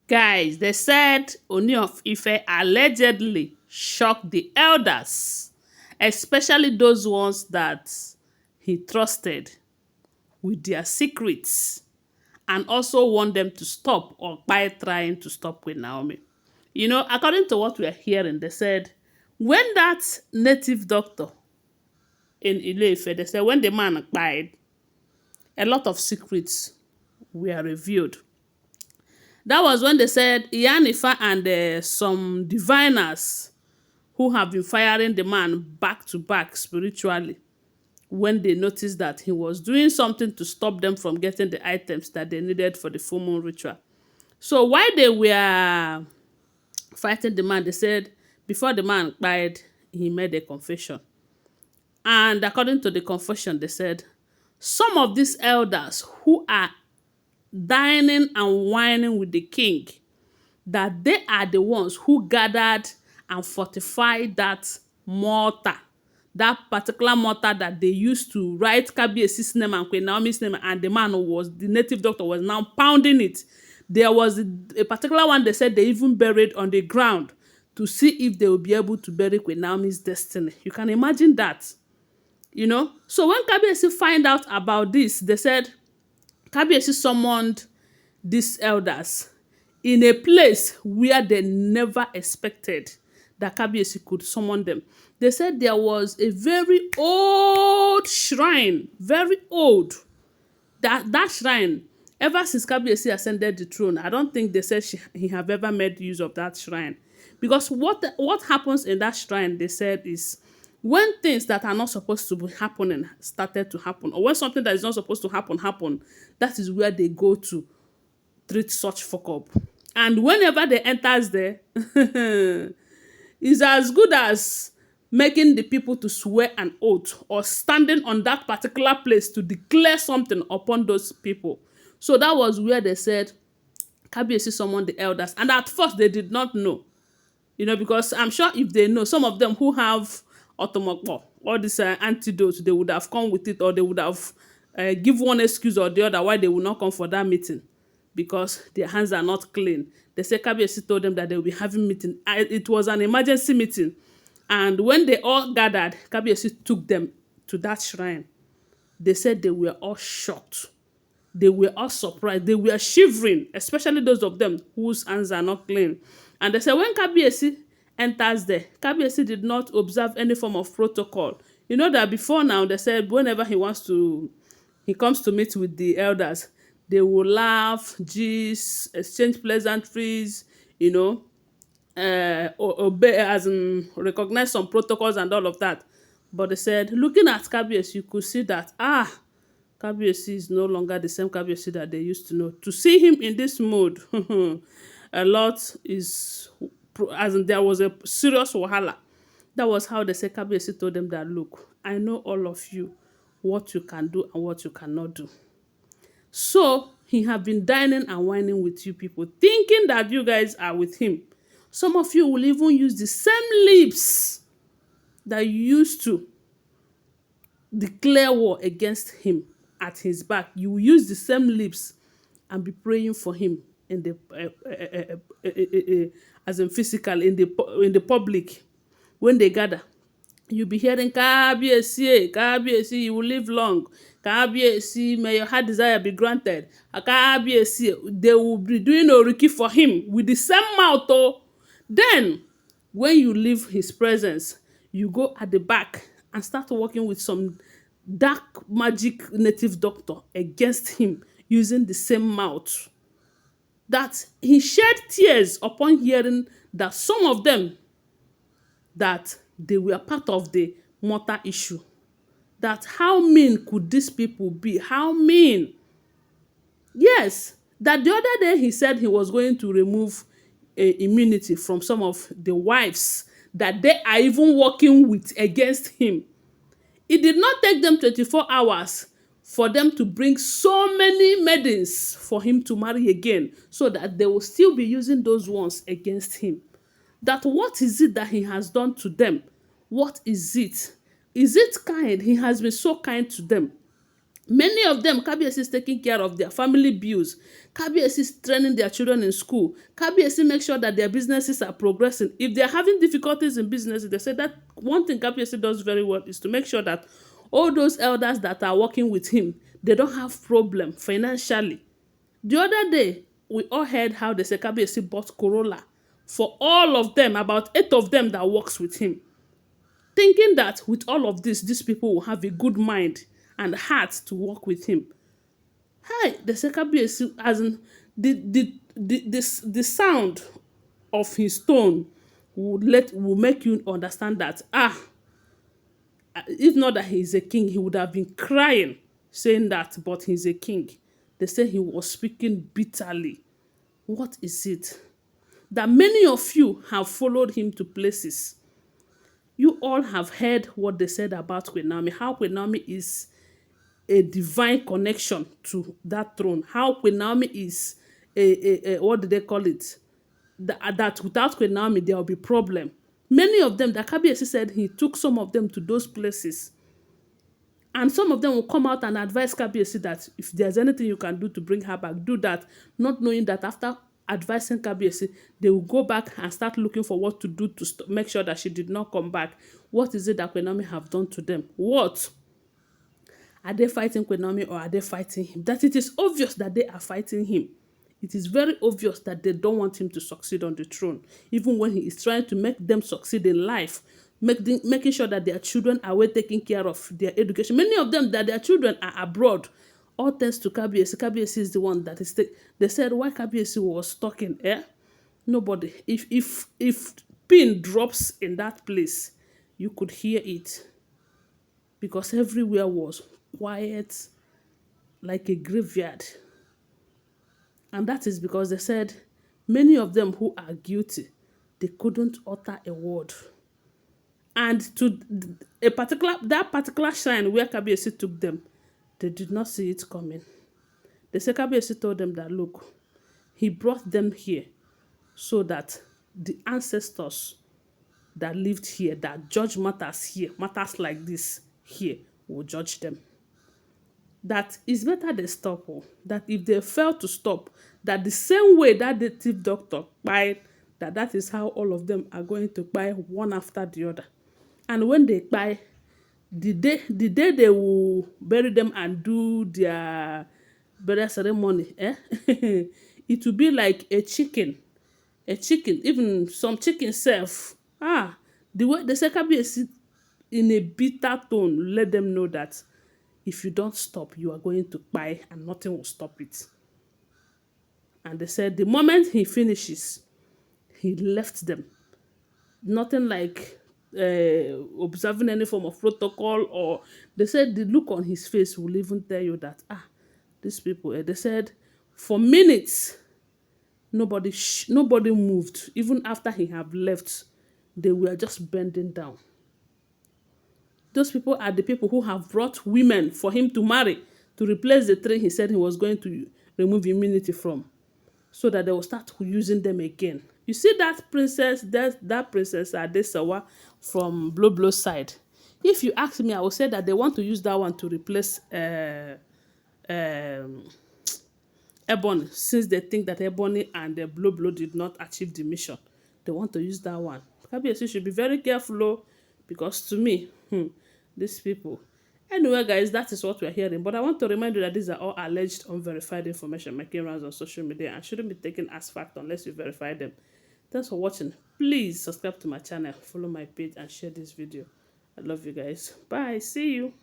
Guys, they said Ooni of Ife allegedly shocked the elders, especially those ones that he trusted with their secrets, and also want them to stop or by trying to stop with Naomi. According to what we are hearing, they said when that native doctor in Ile-Ife, they said when the man died, a lot of secrets were revealed. That was when they said Iyanifa and some diviners who have been firing the man back to back spiritually, when they noticed that he was doing something to stop them from getting the items that they needed for the full moon ritual. So while they were fighting the man, they said before the man died, he made a confession. And according to the confession, they said some of these elders who are dining and whining with the king, that they are the ones who gathered and fortified that mortar, that particular mortar that they used to write Kabiesi's name and Queen Naomi's name, and the native doctor was now pounding it. There was a particular one they said they even buried on the ground to see if they will be able to bury Queen Naomi's destiny. You can imagine that, So when Kabiesi find out about this, they said Kabiesi summoned these elders in a place where they never expected that Kabiesi could summon them. They said there was a very old shrine, very old. That shrine, ever since Kabiesi ascended the throne, I don't think they said he have ever made use of that shrine. Because what happens in that shrine, they said, is when things that are not supposed to be happening started to happen, or when something that is not supposed to happen, that is where they go to treat such fuck up. And whenever they enters there, is as good as making the people to swear an oath or standing on that particular place to declare something upon those people. So that was where they said Kabiesi summoned the elders. And at first they did not know, because I'm sure if they know, some of them who have otomokpo, all these antidotes, they would have come with it, or they would have give one excuse or the other why they would not come for that meeting, because their hands are not clean. They say Kabiesi told them that they will be having meeting. It was an emergency meeting. And when they all gathered, Kabiesi took them to that shrine. They said they were all shocked. They were all surprised. They were shivering, especially those of them whose hands are not clean. And they said when Kabiesi enters there, Kabiesi did not observe any form of protocol. You know that before now, they said whenever he comes to meet with the elders, they will laugh, gist, exchange pleasantries, obey, as in recognize some protocols and all of that. But they said, looking at Kabiesi, you could see that, Kabiesi is no longer the same Kabiesi that they used to know. To see him in this mode, a lot is, as in there was a serious wahala. That was how they say Kabiesi told them that, look, I know all of you, what you can do and what you cannot do. So he have been dining and whining with you people, thinking that you guys are with him. Some of you will even use the same lips that you used to declare war against him at his back. You will use the same lips and be praying for him in the as in physical in the public. When they gather, you'll be hearing Kabiesi, Kabiesi, you will live long. Kabiesi, may your heart desire be granted. Kabiesi, they will be doing oriki for him with the same mouth. Oh. Then, when you leave his presence, you go at the back and start working with some dark magic native doctor against him using the same mouth. That he shed tears upon hearing that some of them, that they were part of the mortar issue. That how mean could these people be? How mean? Yes, that the other day he said he was going to remove immunity from some of the wives that they are even working with against him. It did not take them 24 hours for them to bring so many maidens for him to marry again, so that they will still be using those ones against him. That what is it that he has done to them? What is it? Is it kind? He has been so kind to them. Many of them, Kabiyesi is taking care of their family bills. Kabiyesi is training their children in school. Kabiyesi makes sure that their businesses are progressing. If they are having difficulties in business, they say that one thing Kabiyesi does very well is to make sure that all those elders that are working with him, they don't have problem financially. The other day, we all heard how they say Kabiyesi bought Corolla for all of them, about 8 of them that works with him, thinking that with all of this, these people will have a good mind and heart to work with him. Hi, the Kabiyesi, as in the sound of his tone will make you understand that if not that he's a king, he would have been crying saying that, but he's a king. They say he was speaking bitterly. What is it? That many of you have followed him to places. You all have heard what they said about Queen Naomi, how Queen Naomi is a divine connection to that throne, how Queen Naomi is what do they call it? That without Queen Naomi, there will be problem. Many of them, that Kabiyesi said he took some of them to those places. And some of them will come out and advise Kabiyesi that if there's anything you can do to bring her back, do that, not knowing that after advising Kabiyesi, they will go back and start looking for what to do to make sure that she did not come back. What is it that Queen Naomi have done to them? What? Are they fighting Queen Naomi or are they fighting him? That it is obvious that they are fighting him. It is very obvious that they don't want him to succeed on the throne, even when he is trying to make them succeed in life, making sure that their children are well taken care of, their education. Many of them, that their children are abroad, all thanks to Kabiyesi. Kabiyesi is the one that is they said why Kabiyesi was talking. Nobody. If pin drops in that place, you could hear it, because everywhere was quiet like a graveyard. And that is because they said many of them who are guilty, they couldn't utter a word. And to that particular shrine where Kabiyesi took them, they did not see it coming. The Kabiyesi told them that, look, he brought them here so that the ancestors that lived here, that judge matters here, matters like this here, will judge them. That it's better they stop. That if they fail to stop, that the same way that the thief doctor Kpai, that is how all of them are going to Kpai one after the other. And when they Kpai, the day they will bury them and do their burial ceremony, it will be like a chicken, even some chicken self. The way the Kabiyesi in a bitter tone let them know that if you don't stop, you are going to Kpai and nothing will stop it. And they said the moment he finishes, he left them. Nothing like observing any form of protocol, or they said the look on his face will even tell you that, these people, they said for minutes, nobody moved. Even after he had left, they were just bending down. Those people are the people who have brought women for him to marry, to replace the three he said he was going to remove immunity from, so that they will start using them again. You see that princess, that princess Adesawa from Blow side. If you ask me, I will say that they want to use that one to replace Ebony, since they think that Ebony and the Blow did not achieve the mission. They want to use that one. Kabiyesi should be very careful, because to me, these people. Anyway, guys, that is what we're hearing. But I want to remind you that these are all alleged unverified information making rounds on social media and shouldn't be taken as fact unless you verify them. Thanks for watching. Please subscribe to my channel, follow my page, and share this video. I love you guys. Bye. See you.